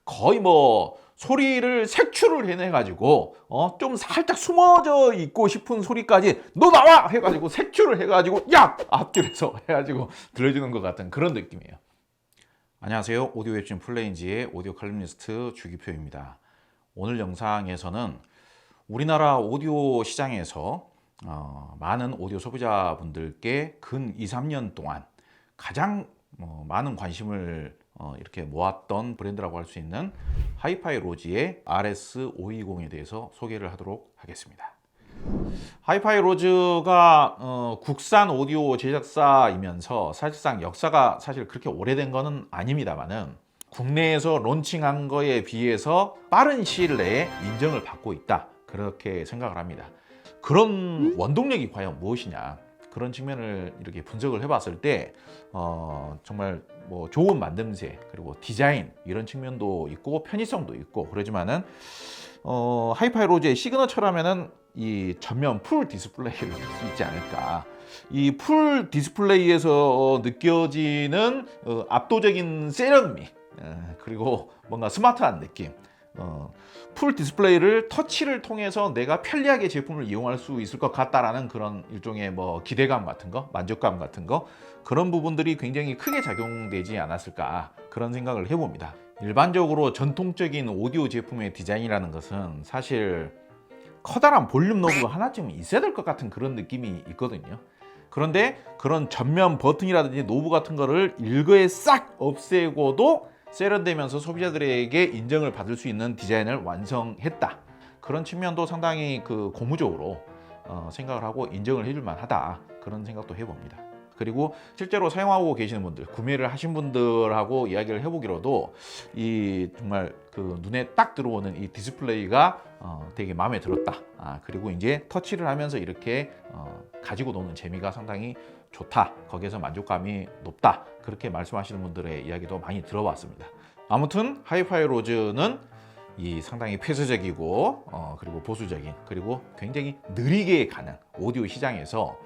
거의 뭐 소리를 색출을 해내가지고 좀 살짝 숨어져 있고 싶은 소리까지 너 나와 해가지고 색출을 해가지고 야 앞줄에서 해가지고 들려주는 것 같은 그런 느낌이에요. 안녕하세요. 오디오 웹진 플레인지의 오디오 칼럼니스트 주기표입니다. 오늘 영상에서는 우리나라 오디오 시장에서 많은 오디오 소비자분들께 근 2, 3년 동안 가장 많은 관심을 이렇게 모았던 브랜드라고 할 수 있는 하이파이 로지의 RS520에 대해서 소개를 하도록 하겠습니다. 하이파이 로즈가 국산 오디오 제작사이면서 사실상 역사가 사실 그렇게 오래된 거는 아닙니다만은 국내에서 론칭한 거에 비해서 빠른 시일 내에 인정을 받고 있다, 그렇게 생각을 합니다. 그런 원동력이 과연 무엇이냐, 그런 측면을 이렇게 분석을 해봤을 때 정말 뭐 좋은 만듦새, 그리고 디자인 이런 측면도 있고 편의성도 있고 그러지만은 하이파이 로즈의 시그너처라면은 이 전면 풀 디스플레이를 줄 수 있지 않을까. 이 풀 디스플레이에서 느껴지는 압도적인 세련미, 그리고 뭔가 스마트한 느낌, 풀 디스플레이를 터치를 통해서 내가 편리하게 제품을 이용할 수 있을 것 같다라는 그런 일종의 뭐 기대감 같은 거, 만족감 같은 거, 그런 부분들이 굉장히 크게 작용되지 않았을까, 그런 생각을 해봅니다. 일반적으로 전통적인 오디오 제품의 디자인이라는 것은 사실 커다란 볼륨 노브가 하나쯤 있어야 될 것 같은 그런 느낌이 있거든요. 그런데 그런 전면 버튼이라든지 노브 같은 거를 일거에 싹 없애고도 세련되면서 소비자들에게 인정을 받을 수 있는 디자인을 완성했다, 그런 측면도 상당히 고무적으로 생각을 하고 인정을 해줄 만하다, 그런 생각도 해봅니다. 그리고 실제로 사용하고 계시는 분들, 구매를 하신 분들하고 이야기를 해보기로도 이 정말 눈에 딱 들어오는 이 디스플레이가 되게 마음에 들었다, 그리고 이제 터치를 하면서 이렇게 가지고 노는 재미가 상당히 좋다, 거기에서 만족감이 높다, 그렇게 말씀하시는 분들의 이야기도 많이 들어봤습니다. 아무튼 하이파이 로즈는 이 상당히 폐쇄적이고 그리고 보수적인, 그리고 굉장히 느리게 가는 오디오 시장에서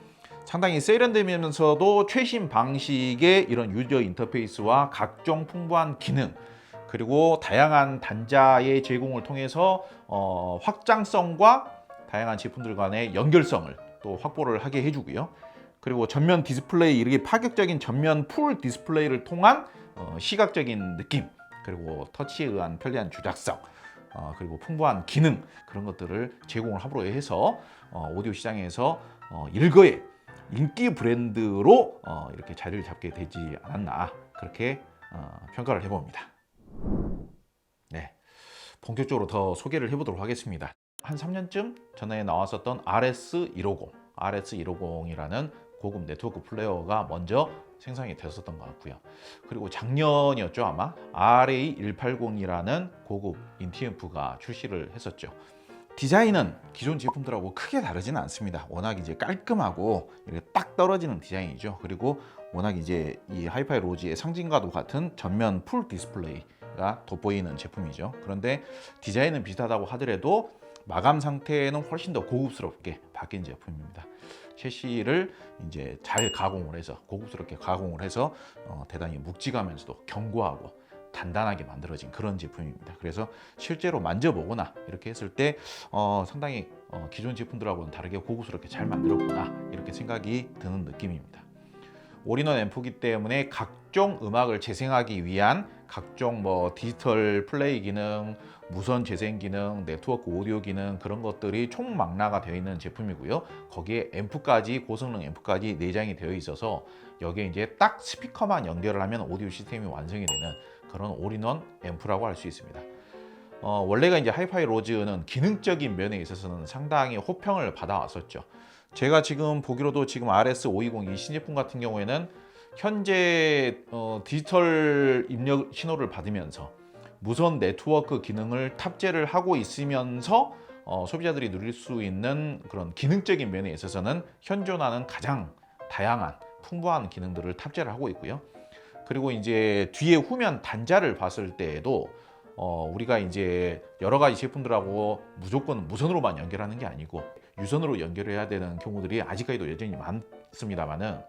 상당히 세련되면서도 최신 방식의 이런 유저 인터페이스와 각종 풍부한 기능, 그리고 다양한 단자의 제공을 통해서 확장성과 다양한 제품들 간의 연결성을 또 확보를 하게 해주고요. 그리고 전면 디스플레이, 이렇게 파격적인 전면 풀 디스플레이를 통한 시각적인 느낌, 그리고 터치에 의한 편리한 조작성, 그리고 풍부한 기능, 그런 것들을 제공을 함으로 해서 오디오 시장에서 일거에 인기 브랜드로 이렇게 자리를 잡게 되지 않았나, 그렇게 평가를 해봅니다. 네, 본격적으로 더 소개를 해보도록 하겠습니다. 한 3년쯤 전에 나왔었던 RS150이라는 고급 네트워크 플레이어가 먼저 생산이 됐었던 것 같고요. 그리고 작년이었죠, 아마 RA180이라는 고급 인티앰프가 출시를 했었죠. 디자인은 기존 제품들하고 크게 다르지는 않습니다. 워낙 이제 깔끔하고 이렇게 딱 떨어지는 디자인이죠. 그리고 워낙 이제 이 하이파이 로지의 상징과도 같은 전면 풀 디스플레이가 돋보이는 제품이죠. 그런데 디자인은 비슷하다고 하더라도 마감 상태는 훨씬 더 고급스럽게 바뀐 제품입니다. 셰시를 이제 잘 가공을 해서, 고급스럽게 가공을 해서 대단히 묵직하면서도 견고하고 단단하게 만들어진 그런 제품입니다. 그래서 실제로 만져보거나 이렇게 했을 때 상당히 기존 제품들하고는 다르게 고급스럽게 잘 만들었구나, 이렇게 생각이 드는 느낌입니다. 올인원 앰프이기 때문에 각종 음악을 재생하기 위한 각종 뭐 디지털 플레이 기능, 무선 재생 기능, 네트워크 오디오 기능, 그런 것들이 총망라가 되어 있는 제품이고요. 거기에 앰프까지, 고성능 앰프까지 내장이 되어 있어서 여기에 이제 딱 스피커만 연결을 하면 오디오 시스템이 완성이 되는 그런 올인원 앰프라고 할 수 있습니다. 원래가 이제 하이파이 로즈는 기능적인 면에 있어서는 상당히 호평을 받아왔었죠. 제가 지금 보기로도 지금 RS520 이 신제품 같은 경우에는 현재 디지털 입력 신호를 받으면서 무선 네트워크 기능을 탑재를 하고 있으면서 소비자들이 누릴 수 있는 그런 기능적인 면에 있어서는 현존하는 가장 다양한 풍부한 기능들을 탑재를 하고 있고요. 그리고 이제 뒤에 후면 단자를 봤을 때에도 우리가 이제 여러 가지 제품들하고 무조건 무선으로만 연결하는 게 아니고 유선으로 연결해야 되는 경우들이 아직까지도 여전히 많습니다만은,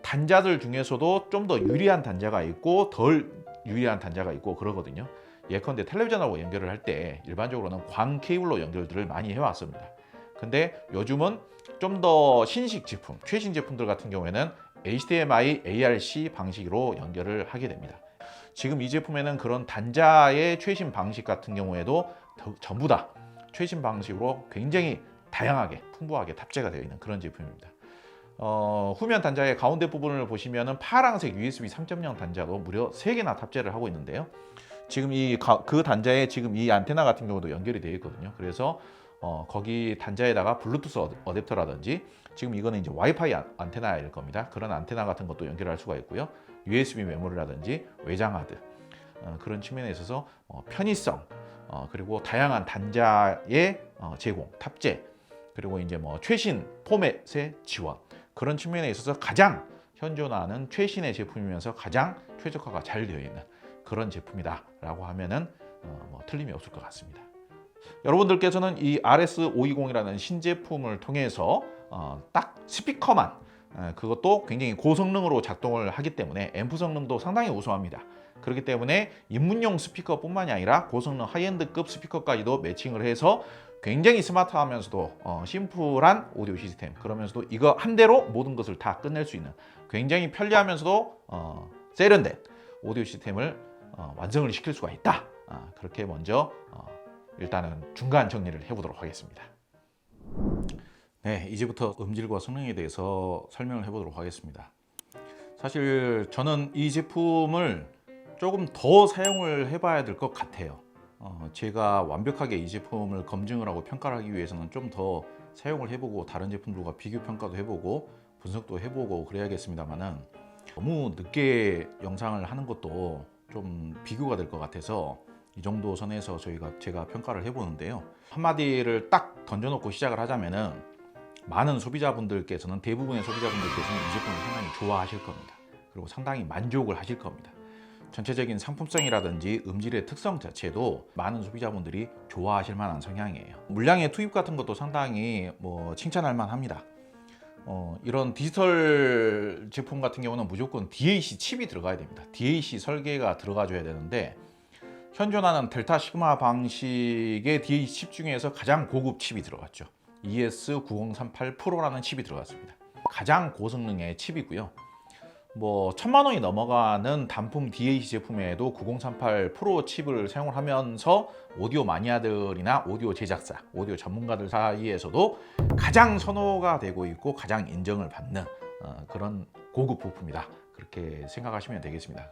단자들 중에서도 좀 더 유리한 단자가 있고 덜 유리한 단자가 있고 그러거든요. 예컨대 텔레비전하고 연결을 할 때 일반적으로는 광 케이블로 연결들을 많이 해왔습니다. 근데 요즘은 좀 더 신식 제품, 최신 제품들 같은 경우에는 HDMI, ARC 방식으로 연결을 하게 됩니다. 지금 이 제품에는 그런 단자의 최신 방식 같은 경우에도 전부 다 최신 방식으로 굉장히 다양하게 풍부하게 탑재가 되어 있는 그런 제품입니다. 후면 단자의 가운데 부분을 보시면은 파란색 USB 3.0 단자도 무려 3개나 탑재를 하고 있는데요. 지금 그 단자에 지금 이 안테나 같은 경우도 연결이 되어 있거든요. 그래서 거기 단자에다가 블루투스 어댑터라든지, 지금 이거는 이제 와이파이 안테나일 겁니다. 그런 안테나 같은 것도 연결할 수가 있고요. USB 메모리라든지 외장 하드, 그런 측면에 있어서 편의성, 그리고 다양한 단자의 제공, 탑재, 그리고 이제 뭐 최신 포맷의 지원, 그런 측면에 있어서 가장 현존하는 최신의 제품이면서 가장 최적화가 잘 되어 있는 그런 제품이다라고 하면은 뭐 틀림이 없을 것 같습니다. 여러분들께서는 이 RS520이라는 신제품을 통해서 딱 스피커만, 그것도 굉장히 고성능으로 작동을 하기 때문에 앰프 성능도 상당히 우수합니다. 그렇기 때문에 입문용 스피커뿐만이 아니라 고성능 하이엔드급 스피커까지도 매칭을 해서 굉장히 스마트하면서도 심플한 오디오 시스템, 그러면서도 이거 한 대로 모든 것을 다 끝낼 수 있는 굉장히 편리하면서도 세련된 오디오 시스템을 완성을 시킬 수가 있다. 그렇게 먼저 일단은 중간 정리를 해보도록 하겠습니다. 네, 이제부터 음질과 성능에 대해서 설명을 해보도록 하겠습니다. 사실 저는 이 제품을 조금 더 사용을 해봐야 될 것 같아요. 제가 완벽하게 이 제품을 검증을 하고 평가를 하기 위해서는 좀 더 사용을 해보고 다른 제품들과 비교 평가도 해보고 분석도 해보고 그래야겠습니다만은, 너무 늦게 영상을 하는 것도 좀 비교가 될 것 같아서 이 정도 선에서 제가 평가를 해보는데요. 한마디를 딱 던져놓고 시작을 하자면은, 많은 소비자분들께서는, 대부분의 소비자분들께서는 이 제품을 상당히 좋아하실 겁니다. 그리고 상당히 만족을 하실 겁니다. 전체적인 상품성이라든지 음질의 특성 자체도 많은 소비자분들이 좋아하실 만한 성향이에요. 물량의 투입 같은 것도 상당히 칭찬할 만합니다. 이런 디지털 제품 같은 경우는 무조건 DAC 칩이 들어가야 됩니다. DAC 설계가 들어가줘야 되는데, 현존하는 델타 시그마 방식의 DAC 칩 중에서 가장 고급 칩이 들어갔죠. ES9038 프로라는 칩이 들어갔습니다. 가장 고성능의 칩이고요. 1000만 원이 넘어가는 단품 DAC 제품에도 9038 프로 칩을 사용을 하면서 오디오 마니아들이나 오디오 제작사, 오디오 전문가들 사이에서도 가장 선호가 되고 있고 가장 인정을 받는 그런 고급 부품이다, 그렇게 생각하시면 되겠습니다.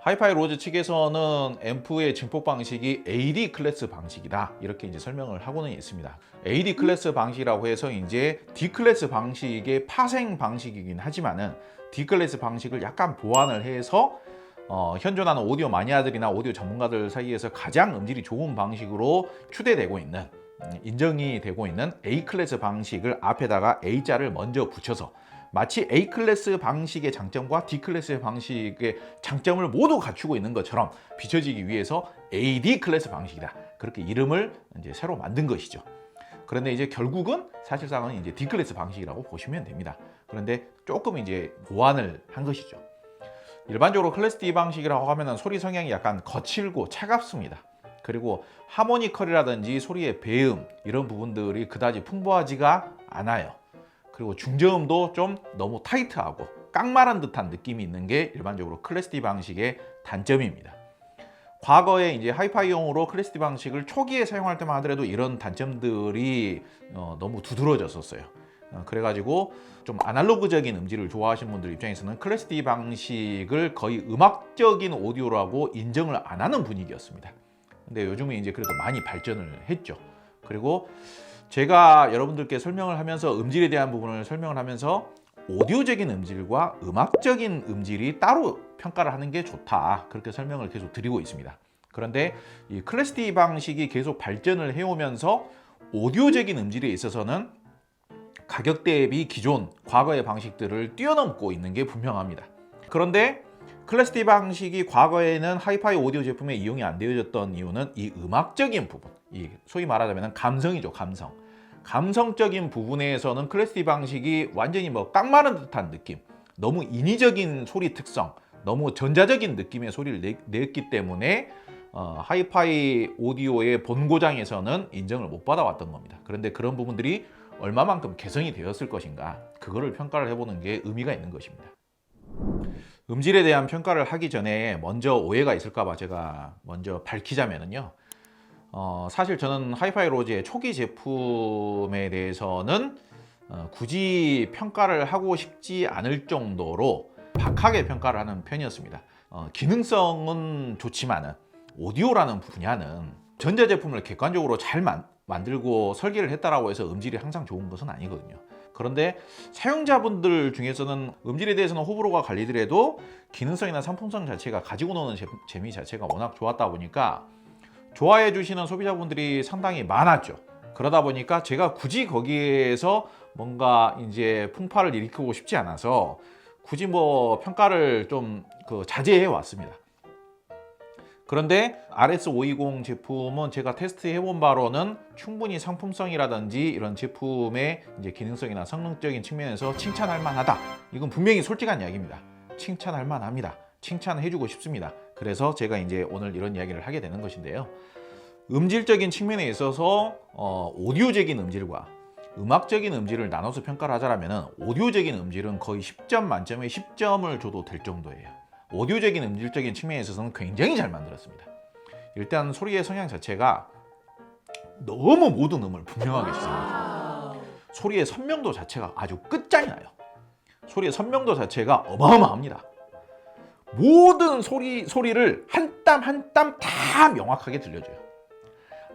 하이파이 로즈 측에서는 앰프의 증폭 방식이 AD 클래스 방식이다, 이렇게 이제 설명을 하고는 있습니다. AD 클래스 방식이라고 해서 이제 D 클래스 방식의 파생 방식이긴 하지만은, D 클래스 방식을 약간 보완을 해서 현존하는 오디오 마니아들이나 오디오 전문가들 사이에서 가장 음질이 좋은 방식으로 추대되고 있는, 인정이 되고 있는 A 클래스 방식을 앞에다가 A자를 먼저 붙여서 마치 A 클래스 방식의 장점과 D 클래스 방식의 장점을 모두 갖추고 있는 것처럼 비춰지기 위해서 AD 클래스 방식이다, 그렇게 이름을 이제 새로 만든 것이죠. 그런데 이제 결국은 사실상은 이제 D 클래스 방식이라고 보시면 됩니다. 그런데 조금 이제 보완을 한 것이죠. 일반적으로 클래스 D 방식이라고 하면은 소리 성향이 약간 거칠고 차갑습니다. 그리고 하모니컬이라든지 소리의 배음, 이런 부분들이 그다지 풍부하지가 않아요. 그리고 중저음도 좀 너무 타이트하고 깡말한 듯한 느낌이 있는 게 일반적으로 클래스 D 방식의 단점입니다. 과거에 이제 하이파이용으로 클래스 D 방식을 초기에 사용할 때만 하더라도 이런 단점들이 너무 두드러졌었어요. 그래가지고 좀 아날로그적인 음질을 좋아하시는 분들 입장에서는 클래스 D 방식을 거의 음악적인 오디오라고 인정을 안 하는 분위기였습니다. 근데 요즘은 이제 그래도 많이 발전을 했죠. 그리고 제가 여러분들께 설명을 하면서, 음질에 대한 부분을 설명을 하면서 오디오적인 음질과 음악적인 음질이 따로 평가를 하는 게 좋다, 그렇게 설명을 계속 드리고 있습니다. 그런데 이 클래스 D 방식이 계속 발전을 해오면서 오디오적인 음질에 있어서는 가격 대비 기존 과거의 방식들을 뛰어넘고 있는 게 분명합니다. 그런데 클래스 D 방식이 과거에는 하이파이 오디오 제품에 이용이 안 되어졌던 이유는 이 음악적인 부분, 이 소위 말하자면 감성이죠, 감성. 감성적인 부분에서는 클래스 D 방식이 완전히 깡마른 듯한 느낌, 너무 인위적인 소리 특성, 너무 전자적인 느낌의 소리를 냈기 때문에 하이파이 오디오의 본고장에서는 인정을 못 받아왔던 겁니다. 그런데 그런 부분들이 얼마만큼 개선이 되었을 것인가, 그거를 평가를 해보는 게 의미가 있는 것입니다. 음질에 대한 평가를 하기 전에 먼저 오해가 있을까봐 제가 먼저 밝히자면요, 사실 저는 하이파이 로즈의 초기 제품에 대해서는 굳이 평가를 하고 싶지 않을 정도로 박하게 평가를 하는 편이었습니다. 기능성은 좋지만은 오디오라는 분야는 전자제품을 객관적으로 잘 만들고 설계를 했다라고 해서 음질이 항상 좋은 것은 아니거든요. 그런데 사용자분들 중에서는 음질에 대해서는 호불호가 갈리더라도 기능성이나 상품성 자체가 가지고 노는 재미 자체가 워낙 좋았다 보니까 좋아해 주시는 소비자분들이 상당히 많았죠. 그러다 보니까 제가 굳이 거기에서 뭔가 이제 풍파를 일으키고 싶지 않아서 굳이 뭐 평가를 좀 자제해 왔습니다. 그런데 RS520 제품은 제가 테스트해 본 바로는 충분히 상품성이라든지 이런 제품의 이제 기능성이나 성능적인 측면에서 칭찬할 만하다. 이건 분명히 솔직한 이야기입니다. 칭찬할 만합니다. 칭찬해주고 싶습니다. 그래서 제가 이제 오늘 이런 이야기를 하게 되는 것인데요. 음질적인 측면에 있어서 오디오적인 음질과 음악적인 음질을 나눠서 평가를 하자면 오디오적인 음질은 거의 10점 만점에 10점을 줘도 될 정도예요. 오디오적인 음질적인 측면에 있어서는 굉장히 잘 만들었습니다. 일단 소리의 성향 자체가 너무 모든 음을 분명하게 씁니다. 소리의 선명도 자체가 아주 끝장이 나요. 소리의 선명도 자체가 어마어마합니다. 모든 소리를 한 땀 한 땀 다 명확하게 들려줘요.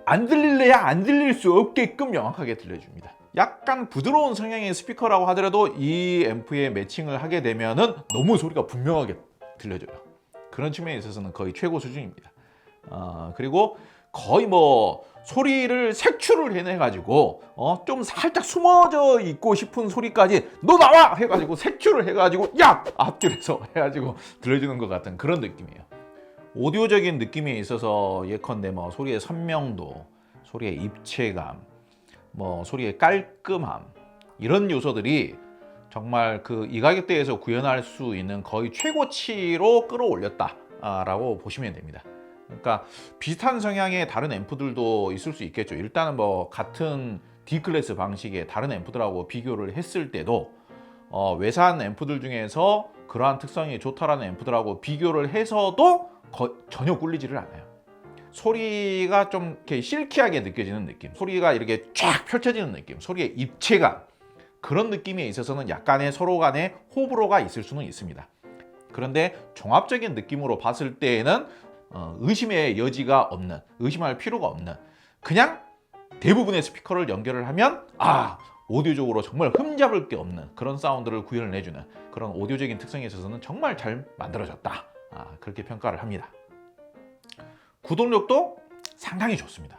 안 들릴래야 안 들릴 수 없게끔 명확하게 들려줍니다. 약간 부드러운 성향의 스피커라고 하더라도 이 앰프에 매칭을 하게 되면은 너무 소리가 분명하게 들려줘요. 그런 측면에 있어서는 거의 최고 수준입니다. 그리고 거의 뭐 소리를 색출을 해내가지고 좀 살짝 숨어져 있고 싶은 소리까지 너 나와! 해가지고 색출을 해가지고 야! 앞줄에서 해가지고 들려주는 것 같은 그런 느낌이에요. 오디오적인 느낌에 있어서 예컨대 뭐 소리의 선명도, 소리의 입체감, 뭐 소리의 깔끔함, 이런 요소들이 정말 이 가격대에서 구현할 수 있는 거의 최고치로 끌어올렸다라고 보시면 됩니다. 그러니까 비슷한 성향의 다른 앰프들도 있을 수 있겠죠. 일단은 뭐 같은 D클래스 방식의 다른 앰프들하고 비교를 했을 때도 외산 앰프들 중에서 그러한 특성이 좋다라는 앰프들하고 비교를 해서도 전혀 꿀리지를 않아요. 소리가 좀 이렇게 실키하게 느껴지는 느낌, 소리가 이렇게 쫙 펼쳐지는 느낌, 소리의 입체감, 그런 느낌에 있어서는 약간의 서로 간의 호불호가 있을 수는 있습니다. 그런데 종합적인 느낌으로 봤을 때에는 의심의 여지가 없는, 의심할 필요가 없는, 그냥 대부분의 스피커를 연결을 하면 오디오적으로 정말 흠잡을 게 없는 그런 사운드를 구현을 해주는 그런 오디오적인 특성에 있어서는 정말 잘 만들어졌다, 그렇게 평가를 합니다. 구동력도 상당히 좋습니다.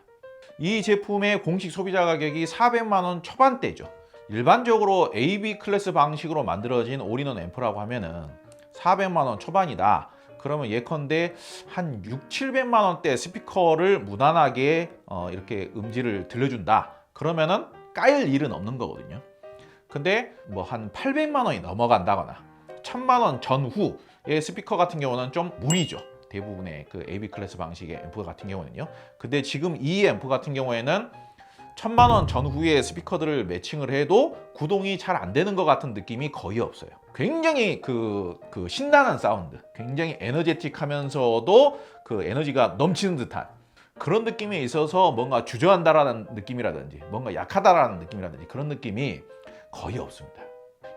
이 제품의 공식 소비자 가격이 400만 원 초반대죠. 일반적으로 AB 클래스 방식으로 만들어진 올인원 앰프라고 하면은 400만 원 초반이다. 그러면 예컨대 한 6, 700만 원대 스피커를 무난하게 이렇게 음질을 들려준다. 그러면은 까일 일은 없는 거거든요. 근데 뭐 한 800만 원이 넘어간다거나 1000만 원 전후의 스피커 같은 경우는 좀 무리죠. 대부분의 그 AB 클래스 방식의 앰프 같은 경우는요. 근데 지금 이 앰프 같은 경우에는 1000만 원 전후의 스피커들을 매칭을 해도 구동이 잘 안 되는 것 같은 느낌이 거의 없어요. 굉장히 그 신나는 사운드, 굉장히 에너제틱하면서도 그 에너지가 넘치는 듯한 그런 느낌에 있어서 뭔가 주저한다라는 느낌이라든지 뭔가 약하다라는 느낌이라든지 그런 느낌이 거의 없습니다.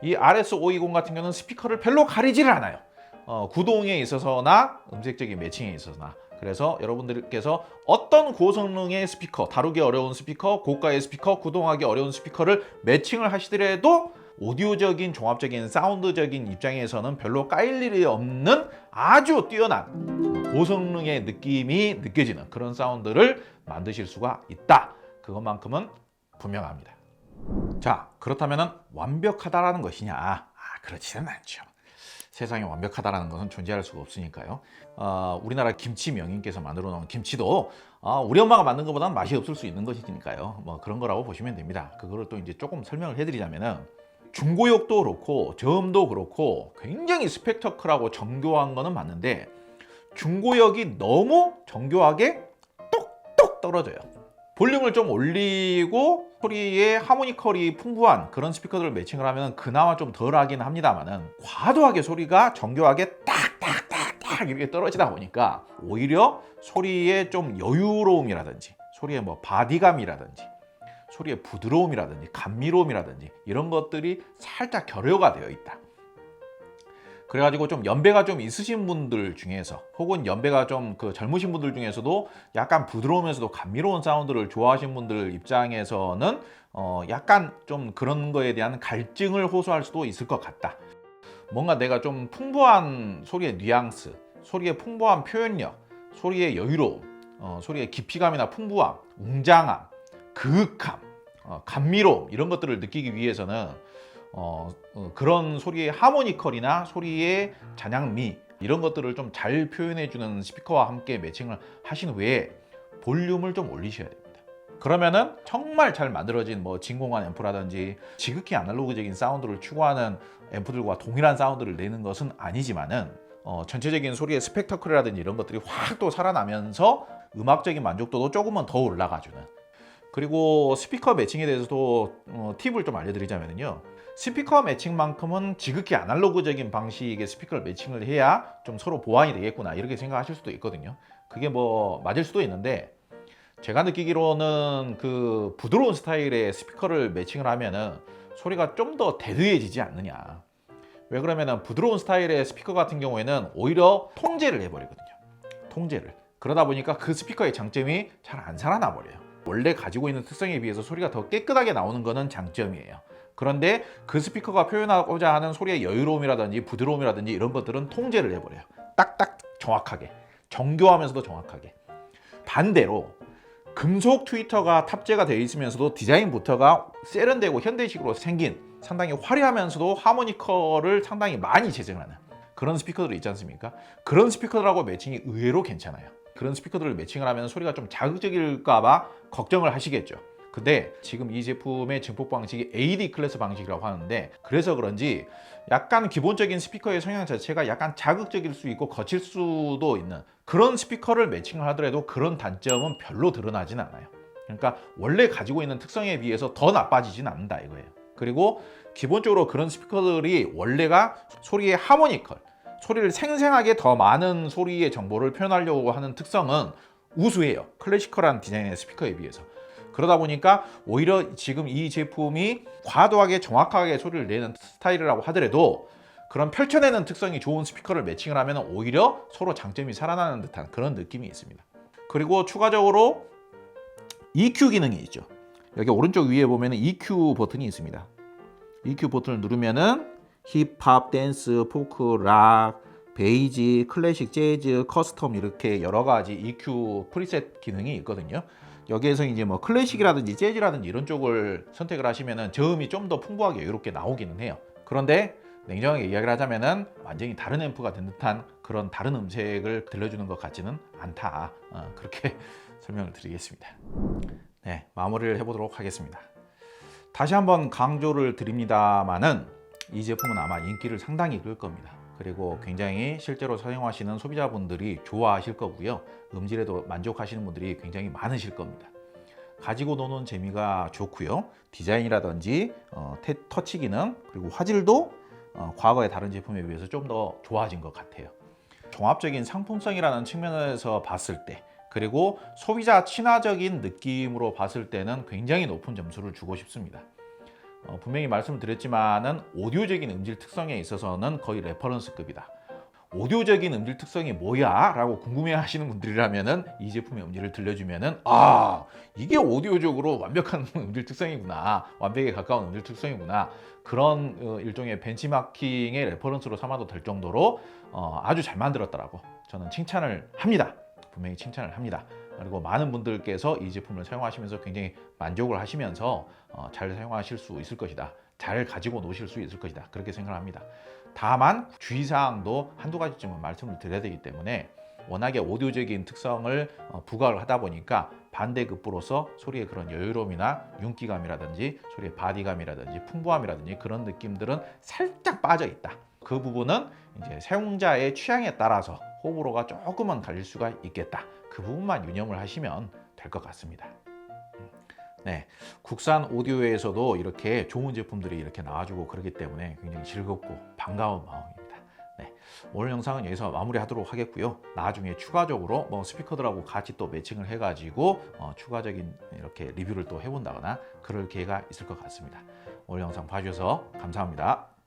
이 RS520 같은 경우는 스피커를 별로 가리지를 않아요. 구동에 있어서나 음색적인 매칭에 있어서나. 그래서 여러분들께서 어떤 고성능의 스피커, 다루기 어려운 스피커, 고가의 스피커, 구동하기 어려운 스피커를 매칭을 하시더라도 오디오적인 종합적인 사운드적인 입장에서는 별로 까일 일이 없는 아주 뛰어난 고성능의 느낌이 느껴지는 그런 사운드를 만드실 수가 있다. 그것만큼은 분명합니다. 자, 그렇다면 완벽하다라는 것이냐? 그렇지는 않죠. 세상에 완벽하다라는 것은 존재할 수가 없으니까요. 우리나라 김치 명인께서 만들어 놓은 김치도 우리 엄마가 만든 것보다는 맛이 없을 수 있는 것이니까요. 뭐 그런 거라고 보시면 됩니다. 그거를 또 이제 조금 설명을 해드리자면은 중고역도 그렇고 저음도 그렇고 굉장히 스펙터클하고 정교한 거는 맞는데 중고역이 너무 정교하게 똑똑 떨어져요. 볼륨을 좀 올리고 소리의 하모니컬이 풍부한 그런 스피커들을 매칭을 하면 그나마 좀 덜하긴 합니다만은, 과도하게 소리가 정교하게 딱딱딱딱 이렇게 떨어지다 보니까 오히려 소리의 좀 여유로움이라든지 소리의 뭐 바디감이라든지 소리의 부드러움이라든지 감미로움이라든지 이런 것들이 살짝 결여가 되어 있다. 그래가지고 좀 연배가 좀 있으신 분들 중에서 혹은 연배가 좀 그 젊으신 분들 중에서도 약간 부드러우면서도 감미로운 사운드를 좋아하시는 분들 입장에서는 약간 좀 그런 거에 대한 갈증을 호소할 수도 있을 것 같다. 뭔가 내가 좀 풍부한 소리의 뉘앙스, 소리의 풍부한 표현력, 소리의 여유로움, 소리의 깊이감이나 풍부함, 웅장함, 그윽함, 감미로움 이런 것들을 느끼기 위해서는 그런 소리의 하모니컬이나 소리의 잔향미 이런 것들을 좀 잘 표현해주는 스피커와 함께 매칭을 하신 후에 볼륨을 좀 올리셔야 됩니다. 그러면은 정말 잘 만들어진 뭐 진공관 앰프라든지 지극히 아날로그적인 사운드를 추구하는 앰프들과 동일한 사운드를 내는 것은 아니지만은 전체적인 소리의 스펙터클이라든지 이런 것들이 확 또 살아나면서 음악적인 만족도도 조금은 더 올라가주는. 그리고 스피커 매칭에 대해서도 팁을 좀 알려드리자면요, 스피커 매칭만큼은 지극히 아날로그적인 방식의 스피커를 매칭을 해야 좀 서로 보완이 되겠구나 이렇게 생각하실 수도 있거든요. 그게 뭐 맞을 수도 있는데, 제가 느끼기로는 그 부드러운 스타일의 스피커를 매칭을 하면은 소리가 좀 더 데드해지지 않느냐. 왜 그러면은 부드러운 스타일의 스피커 같은 경우에는 오히려 통제를 해버리거든요. 통제를. 그러다 보니까 그 스피커의 장점이 잘 안 살아나 버려요. 원래 가지고 있는 특성에 비해서 소리가 더 깨끗하게 나오는 것은 장점이에요. 그런데 그 스피커가 표현하고자 하는 소리의 여유로움이라든지 부드러움이라든지 이런 것들은 통제를 해버려요. 딱딱 정확하게, 정교하면서도 정확하게. 반대로 금속 트위터가 탑재가 되어 있으면서도 디자인부터가 세련되고 현대식으로 생긴 상당히 화려하면서도 하모니컬을 상당히 많이 재생하는 그런 스피커들이 있지 않습니까? 그런 스피커들하고 매칭이 의외로 괜찮아요. 그런 스피커들을 매칭을 하면 소리가 좀 자극적일까 봐 걱정을 하시겠죠. 근데 지금 이 제품의 증폭 방식이 AD 클래스 방식이라고 하는데, 그래서 그런지 약간 기본적인 스피커의 성향 자체가 약간 자극적일 수 있고 거칠 수도 있는 그런 스피커를 매칭을 하더라도 그런 단점은 별로 드러나진 않아요. 그러니까 원래 가지고 있는 특성에 비해서 더 나빠지진 않는다 이거예요. 그리고 기본적으로 그런 스피커들이 원래가 소리의 하모니컬, 소리를 생생하게 더 많은 소리의 정보를 표현하려고 하는 특성은 우수해요. 클래시컬한 디자인의 스피커에 비해서. 그러다 보니까 오히려 지금 이 제품이 과도하게 정확하게 소리를 내는 스타일이라고 하더라도 그런 펼쳐내는 특성이 좋은 스피커를 매칭을 하면 오히려 서로 장점이 살아나는 듯한 그런 느낌이 있습니다. 그리고 추가적으로 EQ 기능이 있죠. 여기 오른쪽 위에 보면 EQ 버튼이 있습니다. EQ 버튼을 누르면은 힙합, 댄스, 포크, 락, 베이지, 클래식, 재즈, 커스텀 이렇게 여러 가지 EQ 프리셋 기능이 있거든요. 여기에서 이제 뭐 클래식이라든지 재즈라든지 이런 쪽을 선택을 하시면은 저음이 좀 더 풍부하게 이렇게 나오기는 해요. 그런데 냉정하게 이야기를 하자면은 완전히 다른 앰프가 된 듯한 그런 다른 음색을 들려주는 것 같지는 않다. 그렇게 설명을 드리겠습니다. 네, 마무리를 해보도록 하겠습니다. 다시 한번 강조를 드립니다만은 이 제품은 아마 인기를 상당히 끌 겁니다. 그리고 굉장히 실제로 사용하시는 소비자분들이 좋아하실 거고요. 음질에도 만족하시는 분들이 굉장히 많으실 겁니다. 가지고 노는 재미가 좋고요. 디자인이라든지 터치 기능 그리고 화질도 과거의 다른 제품에 비해서 좀 더 좋아진 것 같아요. 종합적인 상품성이라는 측면에서 봤을 때, 그리고 소비자 친화적인 느낌으로 봤을 때는 굉장히 높은 점수를 주고 싶습니다. 분명히 말씀을 드렸지만은 오디오적인 음질 특성에 있어서는 거의 레퍼런스급이다. 오디오적인 음질 특성이 뭐야? 라고 궁금해 하시는 분들이라면은 이 제품의 음질을 들려주면은 이게 오디오적으로 완벽한 음질 특성이구나, 완벽에 가까운 음질 특성이구나, 그런 일종의 벤치마킹의 레퍼런스로 삼아도 될 정도로 아주 잘 만들었다라고 저는 칭찬을 합니다. 분명히 칭찬을 합니다. 그리고 많은 분들께서 이 제품을 사용하시면서 굉장히 만족을 하시면서 잘 사용하실 수 있을 것이다, 잘 가지고 노실 수 있을 것이다, 그렇게 생각합니다. 다만 주의사항도 한두 가지쯤은 말씀을 드려야 되기 때문에, 워낙에 오디오적인 특성을 부각을 하다 보니까 반대급부로서 소리의 그런 여유로움이나 윤기감이라든지 소리의 바디감이라든지 풍부함이라든지 그런 느낌들은 살짝 빠져 있다. 그 부분은 이제 사용자의 취향에 따라서 호불호가 조금은 갈릴 수가 있겠다. 그 부분만 유념을 하시면 될 것 같습니다. 네, 국산 오디오에서도 이렇게 좋은 제품들이 이렇게 나와주고 그러기 때문에 굉장히 즐겁고 반가운 마음입니다. 네, 오늘 영상은 여기서 마무리하도록 하겠고요. 나중에 추가적으로 뭐 스피커들하고 같이 또 매칭을 해가지고 추가적인 이렇게 리뷰를 또 해본다거나 그럴 기회가 있을 것 같습니다. 오늘 영상 봐주셔서 감사합니다.